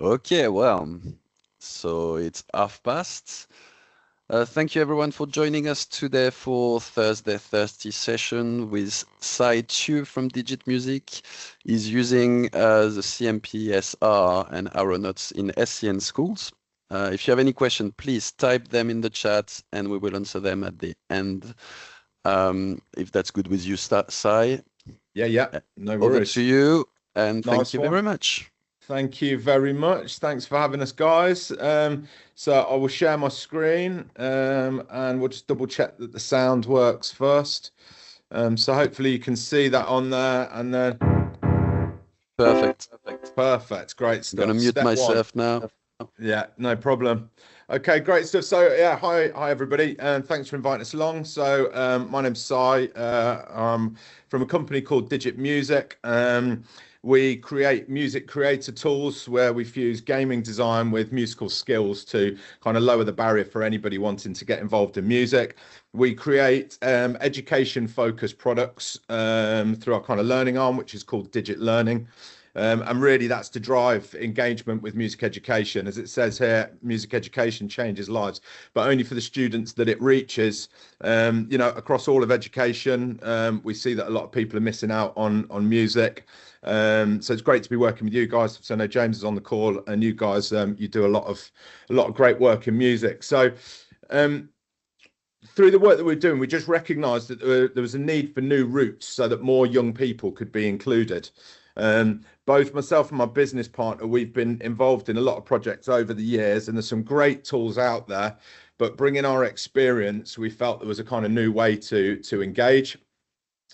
Okay, well, so it's half past. Thank you everyone for joining us today for Thursday Thirsty session with Si Tew from Digit Music. He's using the CMPSR and Arrownotes in SEN schools. If you have any questions, please type them in the chat and we will answer them at the end. If that's good with you, Si. Yeah, no Over worries. to you, and thank Nice you one. very much. Thank you very much. Thanks for having us, guys. So I will share my screen and we'll just double check that the sound works first. So hopefully you can see that on there and then Perfect. perfect. Great I'm gonna stuff. mute Step one. myself now. Yeah, no problem. Okay, great stuff. So yeah, hi everybody, and thanks for inviting us along. So my name's Si. I'm from a company called Digit Music. We create music creator tools where we fuse gaming design with musical skills to kind of lower the barrier for anybody wanting to get involved in music. We create education focused products through our kind of learning arm, which is called Digit Learning. And really that's to drive engagement with music education. As it says here, music education changes lives, but only for the students that it reaches. Across all of education, we see that a lot of people are missing out on music. So it's great to be working with you guys. So I know James is on the call, and you guys, you do a lot of great work in music. So through the work that we're doing, we just recognised that there was a need for new routes so that more young people could be included. Both myself and my business partner, we've been involved in a lot of projects over the years, and there's some great tools out there. But bringing our experience, we felt there was a kind of new way to engage.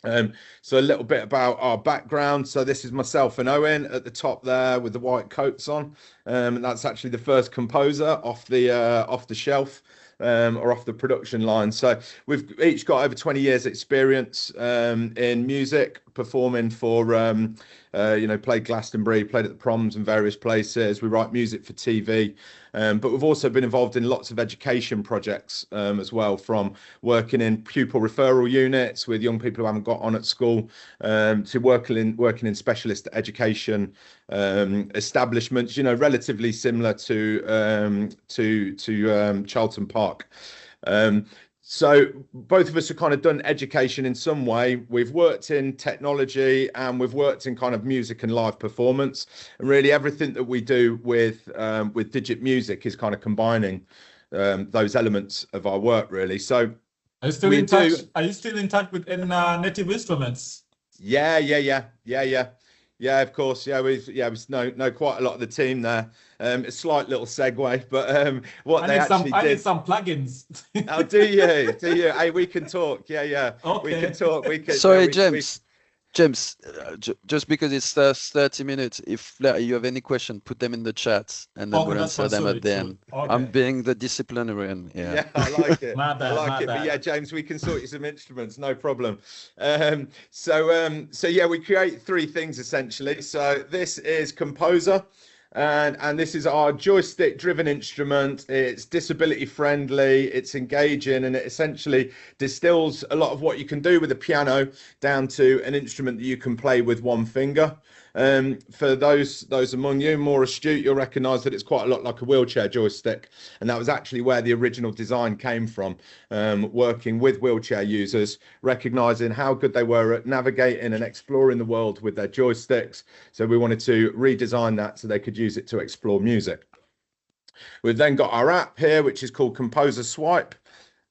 So a little bit about our background. So this is myself and Owen at the top there with the white coats on. And that's actually the first composer off the shelf. Or off the production line. So we've each got over 20 years experience in music, performing for, played Glastonbury, played at the proms and various places. We write music for TV, but we've also been involved in lots of education projects as well, from working in pupil referral units with young people who haven't got on at school, to working in specialist education establishments, relatively similar to Charlton Park. So both of us have kind of done education in some way. We've worked in technology and we've worked in kind of music and live performance. And really everything that we do with Digit Music is kind of combining those elements of our work, really. So are you still in touch? Are you still in touch with native instruments? Yeah, of course. Yeah, we know quite a lot of the team there. A slight little segue, but what they actually did. I need some plugins. Oh, do you? Do you? Hey, we can talk. Yeah. Okay. We can talk. We can. Sorry, James. James, just because it's 30 minutes, if you have any question, put them in the chat and then we'll answer them at the end. Okay. I'm being the disciplinarian. Yeah, I like it. My bad. But yeah, James, we can sort you some instruments, no problem. So yeah, we create three things essentially. So this is Composer. And this is our joystick driven instrument. It's disability friendly, it's engaging, and it essentially distills a lot of what you can do with a piano down to an instrument that you can play with one finger. For those among you more astute, you'll recognize that it's quite a lot like a wheelchair joystick, and that was actually where the original design came from, working with wheelchair users, recognizing how good they were at navigating and exploring the world with their joysticks. So we wanted to redesign that so they could use it to explore music. We've then got our app here, which is called Composer Swipe.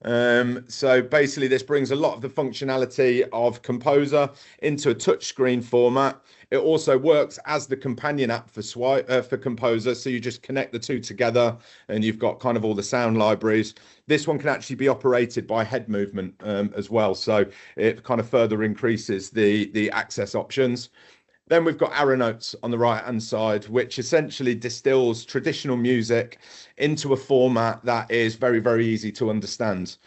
So basically this brings a lot of the functionality of Composer into a touchscreen format. It also works as the companion app for for Composer, so you just connect the two together and you've got kind of all the sound libraries. This one can actually be operated by head movement as well, so it kind of further increases the access options. Then we've got Arrownotes on the right-hand side, which essentially distills traditional music into a format that is very, very easy to understand.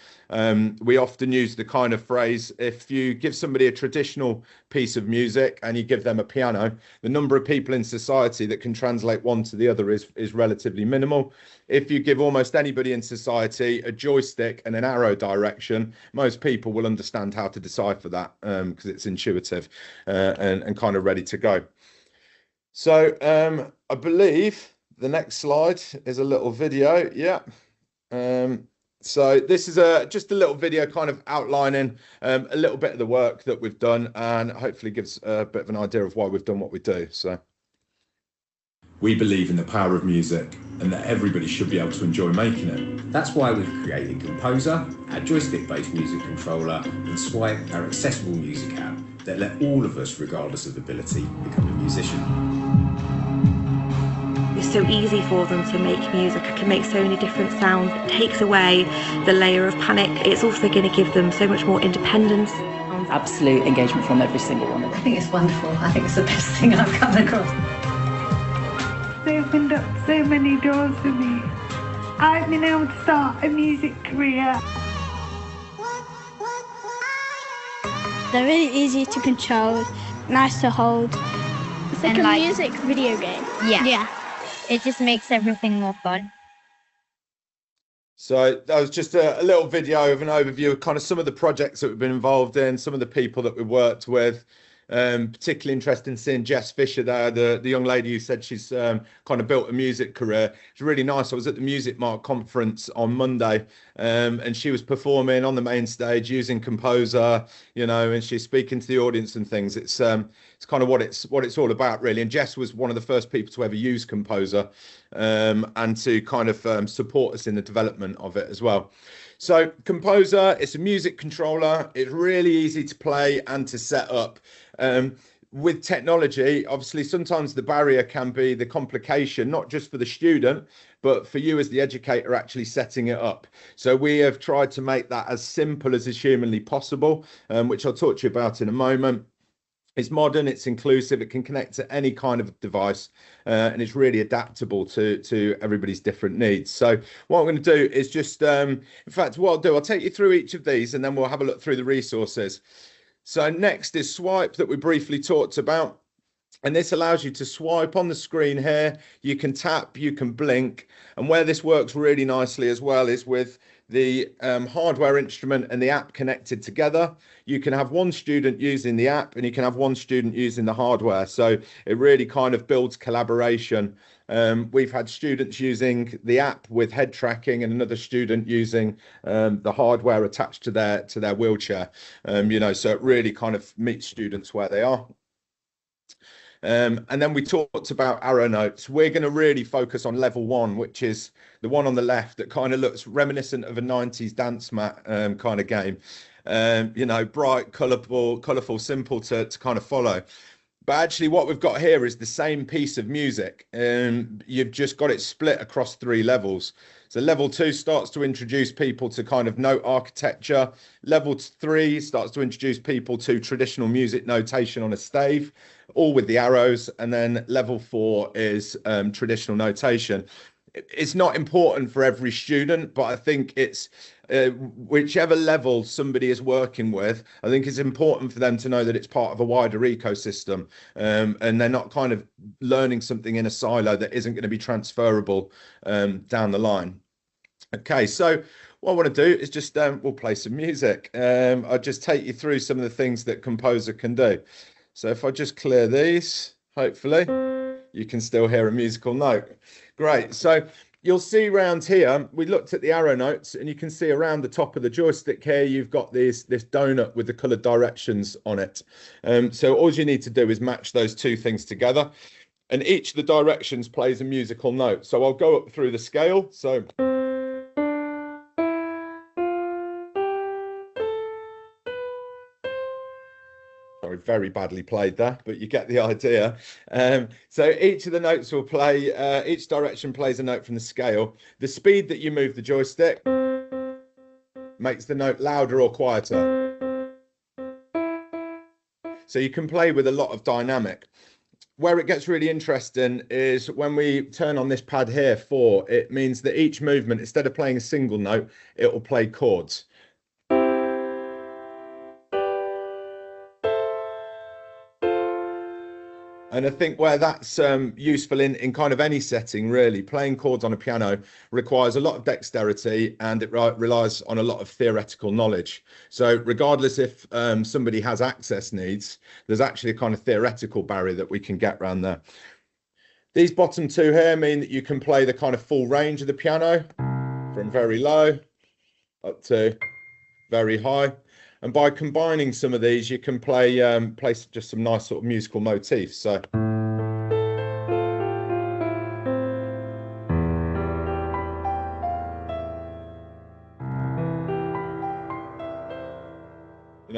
We often use the kind of phrase, if you give somebody a traditional piece of music and you give them a piano, the number of people in society that can translate one to the other is relatively minimal. If you give almost anybody in society a joystick and an arrow direction, most people will understand how to decipher that because it's intuitive and kind of ready to go. So I believe the next slide is a little video. Yeah. So this is just a little video kind of outlining a little bit of the work that we've done, and hopefully gives a bit of an idea of why we've done what we do. So we believe in the power of music and that everybody should be able to enjoy making it. That's why we've created Composer, our joystick-based music controller, and Swipe, our accessible music app that let all of us, regardless of ability, become a musician. It's so easy for them to make music. I can make so many different sounds. It takes away the layer of panic. It's also going to give them so much more independence. Absolute engagement from every single one of them. I think it's wonderful. I think it's the best thing I've come across. They opened up so many doors for me. I've been able to start a music career. They're really easy to control, nice to hold. It's like a music video game. Yeah. It just makes everything more fun. So that was just a little video of an overview of kind of some of the projects that we've been involved in, some of the people that we worked with. Particularly interested in seeing Jess Fisher there, the young lady who said she's kind of built a music career. It's really nice. I was at the Music Mark conference on Monday, and she was performing on the main stage using Composer, you know, and she's speaking to the audience and things. It's kind of what it's all about, really. And Jess was one of the first people to ever use Composer, and to kind of support us in the development of it as well. So Composer, it's a music controller. It's really easy to play and to set up. With technology, obviously, sometimes the barrier can be the complication, not just for the student, but for you as the educator actually setting it up. So we have tried to make that as simple as is humanly possible, which I'll talk to you about in a moment. It's modern, it's inclusive, it can connect to any kind of device, and it's really adaptable to everybody's different needs. So what I'm going to do is just, in fact, what I'll do, I'll take you through each of these and then we'll have a look through the resources. So next is Swipe that we briefly talked about. And this allows you to swipe on the screen here. You can tap, you can blink. And where this works really nicely as well is with the hardware instrument and the app connected together. You can have one student using the app and you can have one student using the hardware. So it really kind of builds collaboration. We've had students using the app with head tracking and another student using the hardware attached to their wheelchair. You know, so it really kind of meets students where they are. And then we talked about Arrownotes. We're going to really focus on level 1, which is the one on the left that kind of looks reminiscent of a 90s dance mat kind of game. You know, bright, colourful, simple to kind of follow. But actually what we've got here is the same piece of music. You've just got it split across 3 levels. So level 2 starts to introduce people to kind of note architecture. Level 3 starts to introduce people to traditional music notation on a stave, all with the arrows. And then level 4 is traditional notation. It's not important for every student, but I think it's whichever level somebody is working with, I think it's important for them to know that it's part of a wider ecosystem, and they're not kind of learning something in a silo that isn't going to be transferable down the line. Okay, so what I want to do is just we'll play some music. I'll just take you through some of the things that Composer can do. So if I just clear these, hopefully you can still hear a musical note. Great. So you'll see around here, we looked at the arrow notes and you can see around the top of the joystick here, you've got this donut with the colored directions on it. So all you need to do is match those 2 things together, and each of the directions plays a musical note. So I'll go up through the scale. So very badly played there, but you get the idea. So each of the notes will play, each direction plays a note from the scale. The speed that you move the joystick makes the note louder or quieter. So you can play with a lot of dynamic. Where it gets really interesting is when we turn on this pad here, 4, it means that each movement, instead of playing a single note, it will play chords. And I think where that's useful in kind of any setting, really, playing chords on a piano requires a lot of dexterity, and it relies on a lot of theoretical knowledge. So regardless if somebody has access needs, there's actually a kind of theoretical barrier that we can get around there. These bottom two here mean that you can play the kind of full range of the piano from very low up to very high. And by combining some of these, you can play just some nice sort of musical motifs. So.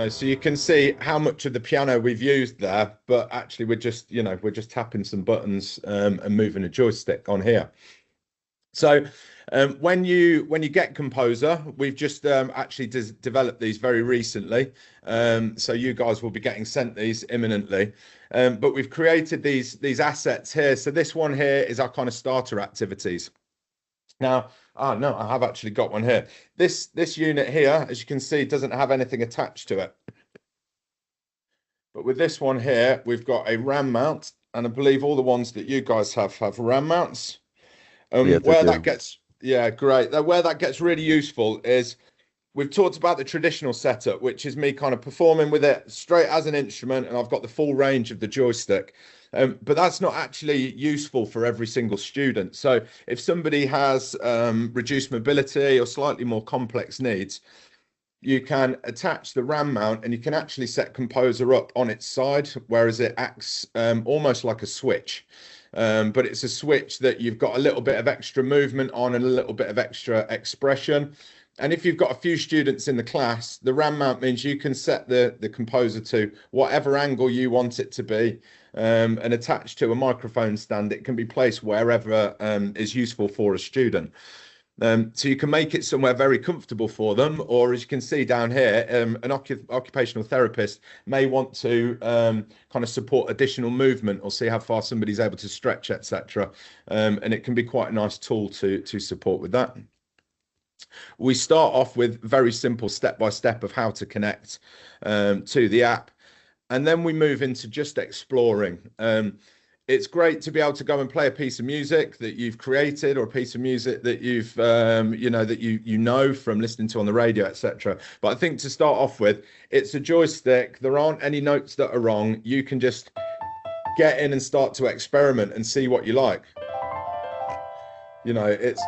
So you can see how much of the piano we've used there, but actually we're just tapping some buttons and moving a joystick on here. So when you get Composer, we've just actually developed these very recently. So you guys will be getting sent these imminently. But we've created these assets here. So this one here is our kind of starter activities. Now, no, I have actually got one here. This unit here, as you can see, doesn't have anything attached to it. But with this one here, we've got a RAM mount, and I believe all the ones that you guys have RAM mounts. Yeah, where that gets, yeah, great. Where that gets really useful is we've talked about the traditional setup, which is me kind of performing with it straight as an instrument, and I've got the full range of the joystick. But that's not actually useful for every single student. So if somebody has reduced mobility or slightly more complex needs, you can attach the RAM mount and you can actually set Composer up on its side, whereas it acts almost like a switch. But it's a switch that you've got a little bit of extra movement on and a little bit of extra expression. And if you've got a few students in the class, the RAM mount means you can set the Composer to whatever angle you want it to be, and attached to a microphone stand. It can be placed wherever is useful for a student. So you can make it somewhere very comfortable for them, or as you can see down here, an occupational therapist may want to kind of support additional movement or see how far somebody's able to stretch, etc. And it can be quite a nice tool to support with that. We start off with very simple step-by-step of how to connect to the app, and then we move into just exploring. It's great to be able to go and play a piece of music that you've created, or a piece of music that you've you know from listening to on the radio, etc. But I think to start off with, it's a joystick. There aren't any notes that are wrong. You can just get in and start to experiment and see what you like. It's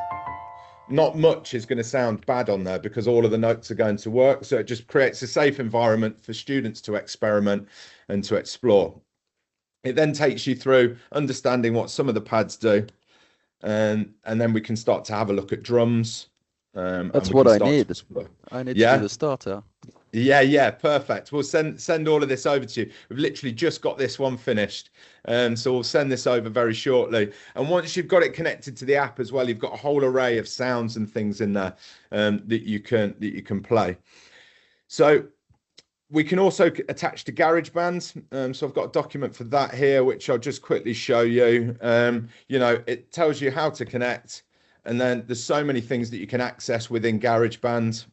not much is going to sound bad on there because all of the notes are going to work. So it just creates a safe environment for students to experiment and to explore. It then takes you through understanding what some of the pads do, and then we can start to have a look at drums. That's what I need. I need to do the starter. Yeah, perfect. We'll send all of this over to you. We've literally just got this one finished, so we'll send this over very shortly. And once you've got it connected to the app as well, you've got a whole array of sounds and things in there that you can play. So we can also attach to GarageBand. So I've got a document for that here, which I'll just quickly show you. It tells you how to connect, and then there's so many things that you can access within GarageBand.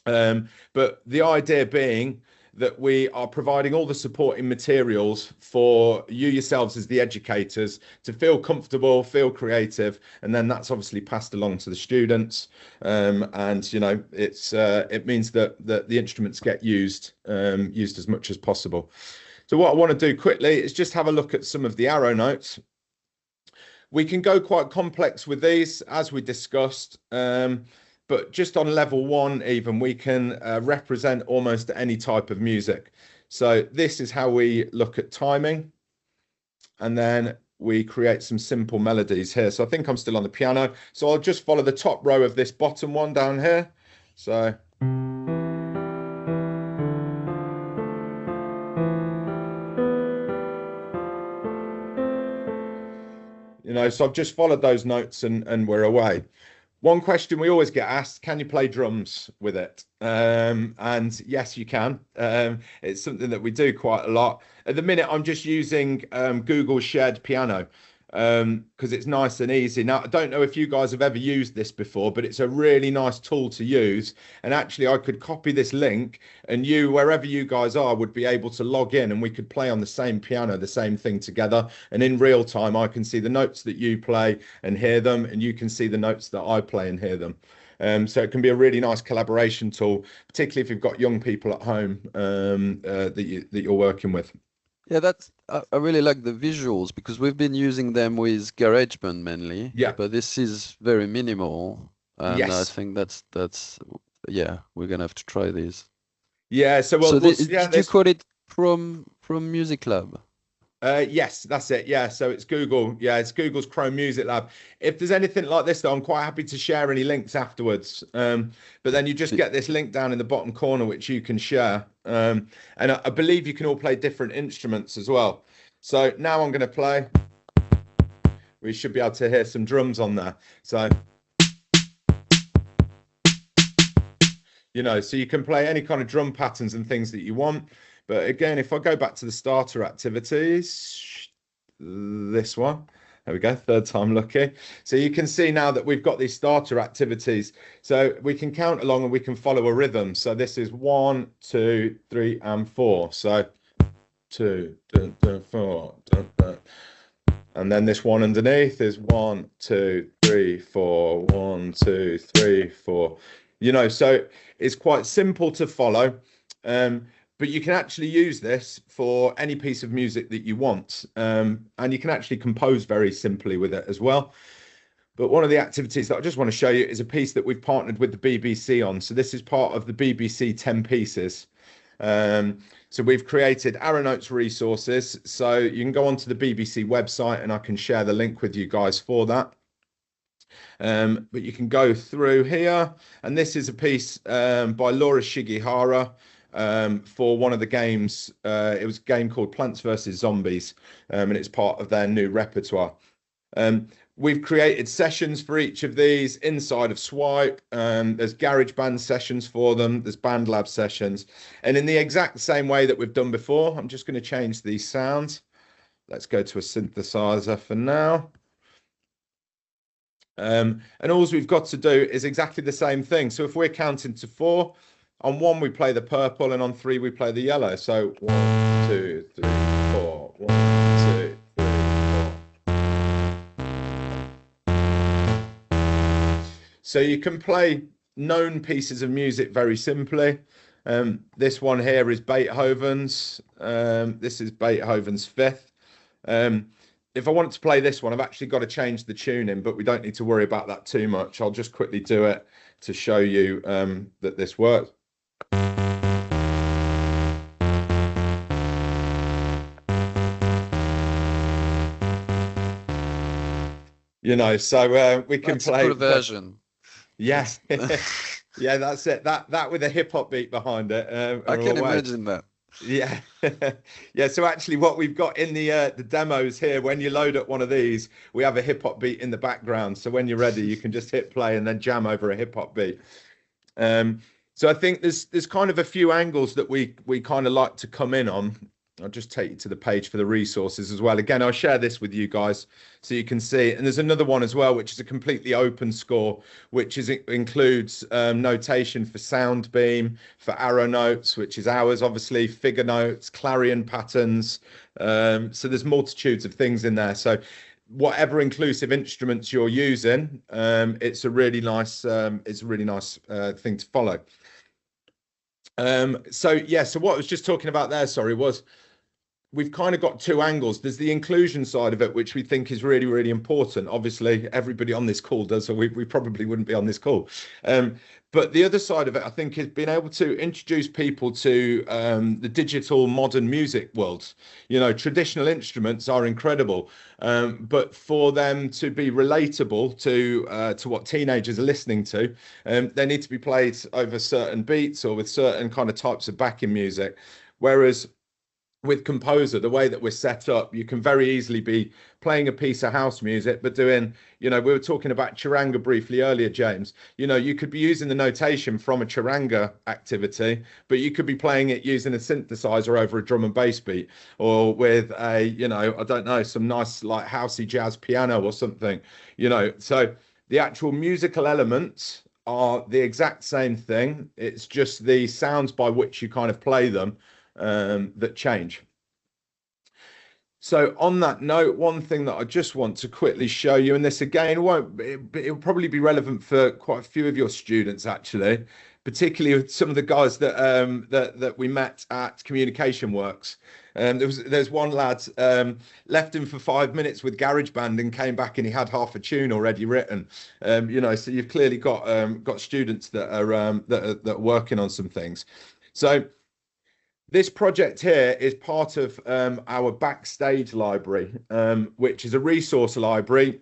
But the idea being that we are providing all the supporting materials for you yourselves as the educators to feel comfortable, feel creative, and then that's obviously passed along to the students. It means that the instruments get used as much as possible. So what I want to do quickly is just have a look at some of the Arrownotes. We can go quite complex with these, as we discussed. But just on level 1 even, we can represent almost any type of music. So this is how we look at timing. And then we create some simple melodies here. So I think I'm still on the piano. So I'll just follow the top row of this bottom one down here. So. So I've just followed those notes and we're away. One question we always get asked, can you play drums with it? And yes, you can. It's something that we do quite a lot. At the minute, I'm just using Google Shared Piano because it's nice and easy. Now, I don't know if you guys have ever used this before, but it's a really nice tool to use. And actually, I could copy this link and you, wherever you guys are, would be able to log in and we could play on the same piano, the same thing together. And in real time, I can see the notes that you play and hear them, and you can see the notes that I play and hear them. So it can be a really nice collaboration tool, particularly if you've got young people at home that you're working with. Yeah, I really like the visuals because we've been using them with GarageBand mainly. Yeah. But this is very minimal, and I Yes. think that's yeah, we're gonna have to try these. Yeah. So did you call it from Music Lab? Yes, that's it. Yeah, so it's Google. Yeah, it's Google's Chrome Music Lab. If there's anything like this, though, I'm quite happy to share any links afterwards. But then you just get this link down in the bottom corner, which you can share. And I believe you can all play different instruments as well. So now I'm going to play. We should be able to hear some drums on there. So, so you can play any kind of drum patterns and things that you want. But again, if I go back to the starter activities, this one, there we go, third time lucky. So you can see now that we've got these starter activities. So we can count along and we can follow a rhythm. So this is 1, 2, 3, and 4. So 2, 4, and then this one underneath is 1, 2, 3, 4, 1, 2, 3, 4. So it's quite simple to follow. But you can actually use this for any piece of music that you want. And you can actually compose very simply with it as well. But one of the activities that I just want to show you is a piece that we've partnered with the BBC on. So this is part of the BBC 10 pieces. So we've created Arrownotes resources. So you can go onto the BBC website and I can share the link with you guys for that. But you can go through here. And this is a piece by Laura Shigihara. For one of the games. It was a game called Plants vs. Zombies, and it's part of their new repertoire. We've created sessions for each of these inside of Swipe. There's GarageBand sessions for them. There's BandLab sessions. And in the exact same way that we've done before, I'm just going to change these sounds. Let's go to a synthesizer for now. And all we've got to do is exactly the same thing. So if we're counting to 4, on 1 we play the purple, and on 3 we play the yellow. So 1, 2, 3, 4. 1, 2, 3, 4. So you can play known pieces of music very simply. This one here is Beethoven's. This is Beethoven's Fifth. If I wanted to play this one, I've actually got to change the tuning, but we don't need to worry about that too much. I'll just quickly do it to show you that this works. So we can play a good version. Yes. Yeah, that's it. That with a hip hop beat behind it. I can imagine that. Yeah. Yeah. So actually what we've got in the demos here, when you load up one of these, we have a hip hop beat in the background. So when you're ready, you can just hit play and then jam over a hip hop beat. So I think there's kind of a few angles that we kind of like to come in on. I'll just take you to the page for the resources as well. Again, I'll share this with you guys so you can see. And there's another one as well, which is a completely open score, which includes notation for sound beam, for Arrownotes, which is ours, obviously, figure notes, clarion patterns. So there's multitudes of things in there. So whatever inclusive instruments you're using, it's a really nice thing to follow. So what I was just talking about there, was we've kind of got two angles. There's the inclusion side of it, which we think is really, really important. Obviously, everybody on this call does, so we probably wouldn't be on this call. But the other side of it, I think, is being able to introduce people to the digital modern music world. Traditional instruments are incredible, but for them to be relatable to what teenagers are listening to, they need to be played over certain beats or with certain kind of types of backing music. Whereas with Composer, the way that we're set up, you can very easily be playing a piece of house music, but doing, we were talking about charanga briefly earlier, James. You could be using the notation from a charanga activity, but you could be playing it using a synthesizer over a drum and bass beat, or with a, I don't know, some nice like housey jazz piano or something, So the actual musical elements are the exact same thing. It's just the sounds by which you kind of play them that change. So on that note, one thing that I just want to quickly show you, and this again it'll probably be relevant for quite a few of your students actually, particularly with some of the guys that that we met at Communication Works. There's one lad left him for 5 minutes with GarageBand and came back and he had half a tune already written. So you've clearly got students that are working on some things. So this project here is part of our Backstage library, which is a resource library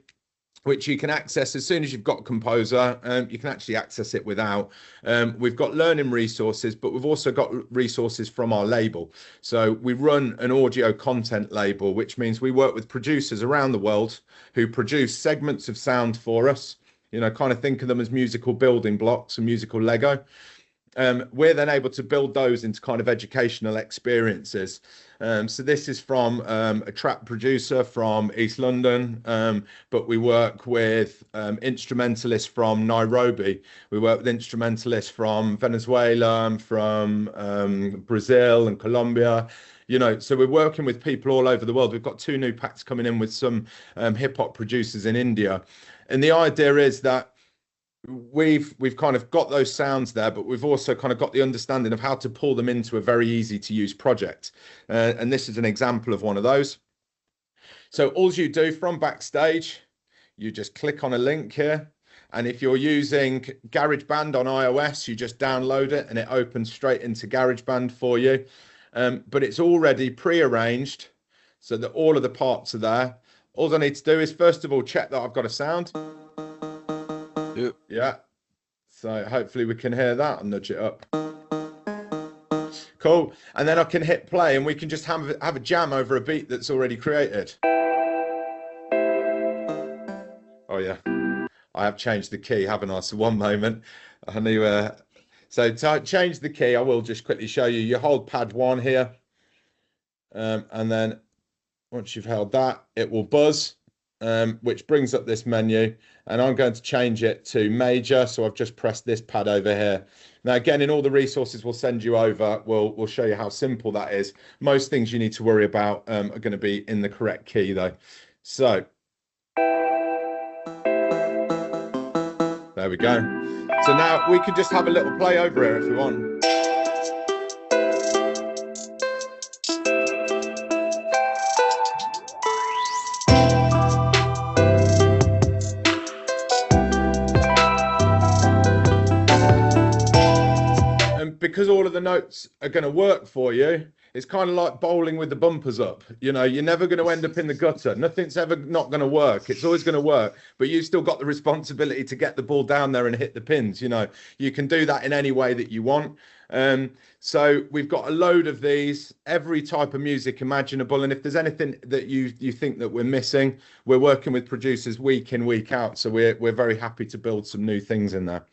which you can access as soon as you've got Composer. You can actually access it without. We've got learning resources, but we've also got resources from our label. So we run an audio content label, which means we work with producers around the world who produce segments of sound for us. Kind of think of them as musical building blocks and musical Lego. We're then able to build those into kind of educational experiences. So this is from a trap producer from East London, but we work with instrumentalists from Nairobi. We work with instrumentalists from Venezuela, from Brazil and Colombia. So we're working with people all over the world. We've got 2 new packs coming in with some hip hop producers in India. And the idea is that we've kind of got those sounds there, but we've also kind of got the understanding of how to pull them into a very easy to use project. And this is an example of one of those. So all you do from Backstage, you just click on a link here. And if you're using GarageBand on iOS, you just download it and it opens straight into GarageBand for you. But it's already pre-arranged so that all of the parts are there. All I need to do is, first of all, check that I've got a sound. Yeah, so hopefully we can hear that and nudge it up. Cool. And then I can hit play and we can just have a jam over a beat that's already created. Oh yeah, I have changed the key, haven't I? So one moment, I knew. So to change the key, I will just quickly show you. You hold pad 1 here, and then once you've held that, it will buzz. Which brings up this menu, and I'm going to change it to major. So I've just pressed this pad over here. Now, again, in all the resources we'll send you over, we'll show you how simple that is. Most things you need to worry about are going to be in the correct key, though. So there we go. So now we can just have a little play over here if we want. Because all of the notes are going to work for you, it's kind of like bowling with the bumpers up. You're never going to end up in the gutter. Nothing's ever not going to work. It's always going to work, but you've still got the responsibility to get the ball down there and hit the pins. You can do that in any way that you want. So we've got a load of these, every type of music imaginable. And if there's anything that you think that we're missing, we're working with producers week in, week out. So we're very happy to build some new things in there.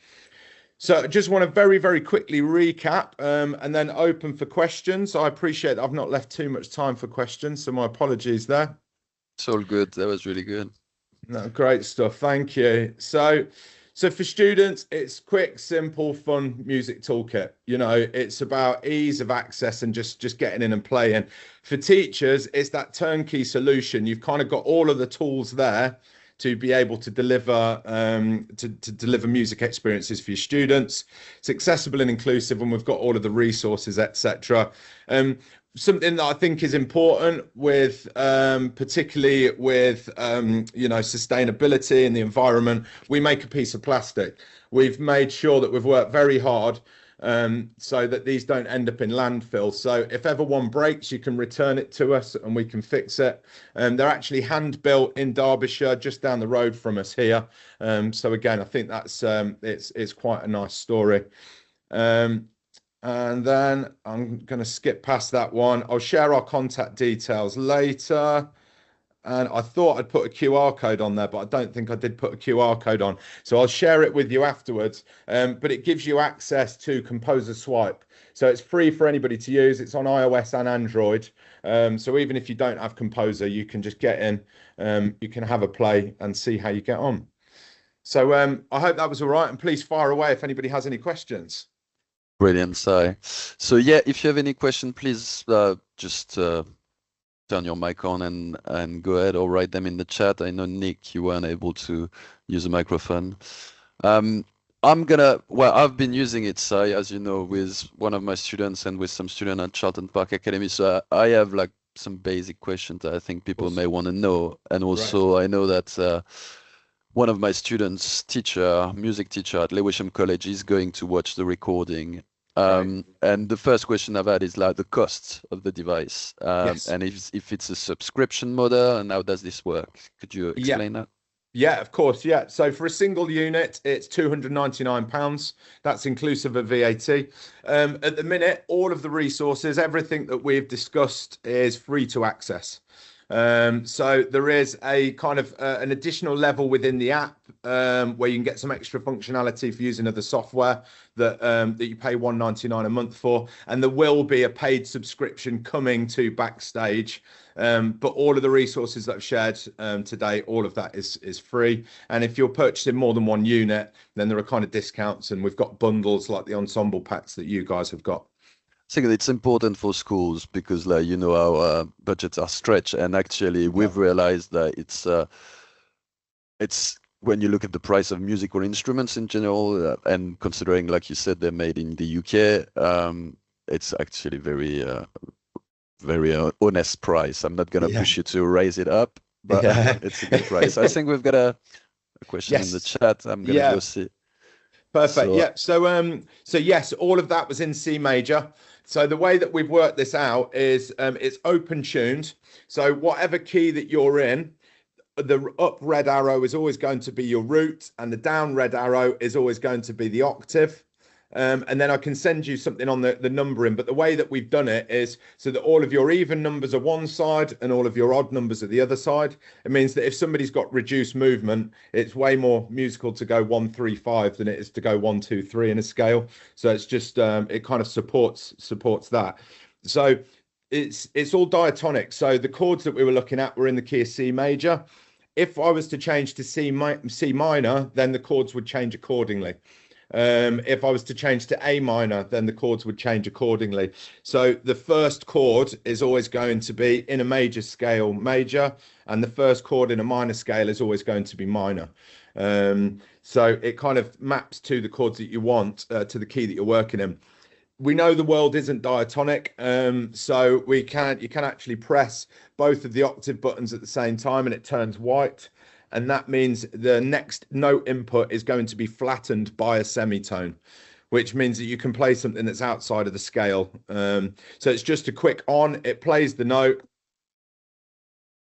So I just want to very, very quickly recap and then open for questions. I appreciate I've not left too much time for questions, so my apologies there. It's all good. That was really good. No, great stuff. Thank you. So for students, it's quick, simple, fun music toolkit. It's about ease of access and just getting in and playing. For teachers, it's that turnkey solution. You've kind of got all of the tools there to be able to deliver to deliver music experiences for your students. It's accessible and inclusive, and we've got all of the resources, etc. Something that I think is important with particularly with sustainability and the environment, we make a piece of plastic. We've made sure that we've worked very hard so that these don't end up in landfill. So if ever one breaks, you can return it to us and we can fix it. They're actually hand built in Derbyshire, just down the road from us here. So again, I think that's it's quite a nice story. And then I'm going to skip past that one. I'll share our contact details later. And I thought I'd put a QR code on there, but I don't think I did put a QR code on. So I'll share it with you afterwards. But it gives you access to Composer Swipe. So it's free for anybody to use. It's on iOS and Android. So even if you don't have Composer, you can just get in. You can have a play and see how you get on. So I hope that was all right. And please fire away if anybody has any questions. Brilliant, Si. So yeah, if you have any question, please just turn your mic on and go ahead or write them in the chat. I know, Nick, you weren't able to use a microphone. I've been using it, Si, as you know, with one of my students and with some students at Charlton Park Academy. So I have like some basic questions that I think people may want to know. And also I know that one of my students' music teacher at Lewisham College is going to watch the recording. And the first question I've had is like the cost of the device. And if it's a subscription model, and how does this work? Could you explain that? Yeah, of course. Yeah. So for a single unit, it's £299. That's inclusive of VAT. At the minute, all of the resources, everything that we've discussed is free to access. So there is a kind of an additional level within the app where you can get some extra functionality for using other software that you pay £199 a month for, and there will be a paid subscription coming to Backstage. But all of the resources that I've shared today, all of that is free. And if you're purchasing more than one unit, then there are kind of discounts, and we've got bundles like the ensemble packs that you guys have got. I think it's important for schools because, like, you know, our budgets are stretched, and actually we've realized that it's when you look at the price of musical instruments in general, and considering, like you said, they're made in the UK, it's actually very honest price. I'm not going to push you to raise it up, but it's a good price. I think we've got a question in the chat. I'm going to go see. Perfect. So yes, all of that was in C major. So the way that we've worked this out is it's open tuned. So whatever key that you're in, the up red arrow is always going to be your root, and the down red arrow is always going to be the octave. And then I can send you something on the numbering, but the way that we've done it is so that all of your even numbers are one side and all of your odd numbers are the other side. It means that if somebody's got reduced movement, it's way more musical to go 1 3 5 than it is to go 1 2 3 in a scale. So it's just it kind of supports that. So it's all diatonic. So the chords that we were looking at were in the key of C major. If I was to change to C minor, then the chords would change accordingly. If I was to change to A minor, then the chords would change accordingly. So the first chord is always going to be in a major scale major, and the first chord in a minor scale is always going to be minor. So it kind of maps to the chords that you want, to the key that you're working in. We know the world isn't diatonic, so you can actually press both of the octave buttons at the same time and it turns white. And that means the next note input is going to be flattened by a semitone, which means that you can play something that's outside of the scale. So it's just a quick on, it plays the note,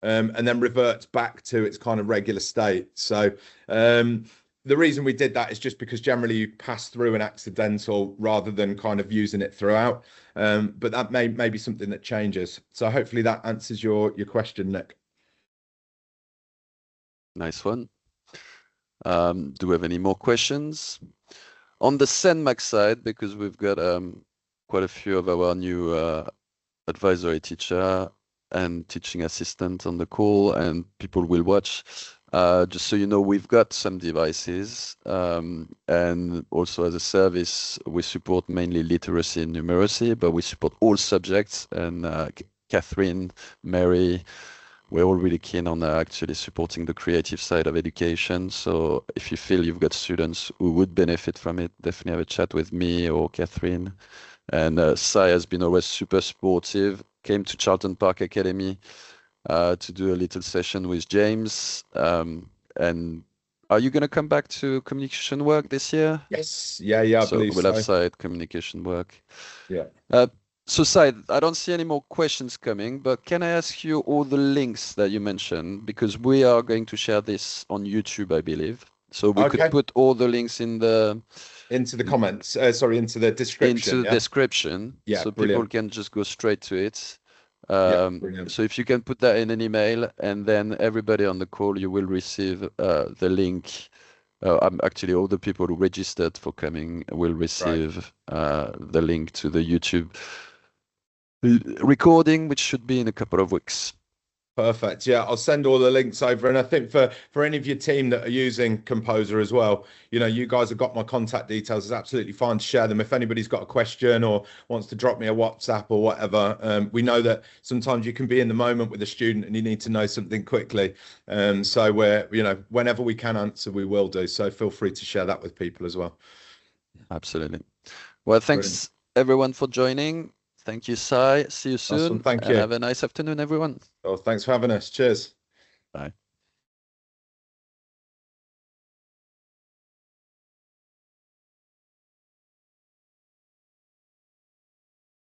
and then reverts back to its kind of regular state. So the reason we did that is just because generally you pass through an accidental rather than kind of using it throughout. But that may be something that changes. So hopefully that answers your question, Nick. Nice one. Do we have any more questions? On the CENMAC side, because we've got quite a few of our new advisory teacher and teaching assistant on the call, and people will watch. Just so you know, we've got some devices, and also as a service, we support mainly literacy and numeracy, but we support all subjects. And Catherine, Mary, we're all really keen on actually supporting the creative side of education. So if you feel you've got students who would benefit from it, definitely have a chat with me or Catherine. And Si has been always super supportive, came to Charlton Park Academy to do a little session with James. And are you going to come back to communication work this year? Yes. Yeah, I believe we'll have side communication work. Yeah. So, Si, I don't see any more questions coming, but can I ask you all the links that you mentioned? Because we are going to share this on YouTube, I believe. So we could put all the links into the comments. Into the description. Into the description. Yeah, so brilliant. People can just go straight to it. So if you can put that in an email, and then everybody on the call, you will receive the link. Actually, all the people who registered for coming will receive the link to the YouTube recording, which should be in a couple of weeks. Perfect. Yeah, I'll send all the links over. And I think for any of your team that are using Composer as well, you know, you guys have got my contact details. It's absolutely fine to share them. If anybody's got a question or wants to drop me a WhatsApp or whatever, we know that sometimes you can be in the moment with a student and you need to know something quickly. So we're, you know, whenever we can answer, we will do. So feel free to share that with people as well. Absolutely. Well, thanks everyone for joining. Thank you, Si. See you soon. Awesome. Thank you. Have a nice afternoon, everyone. Oh, thanks for having us. Cheers. Bye.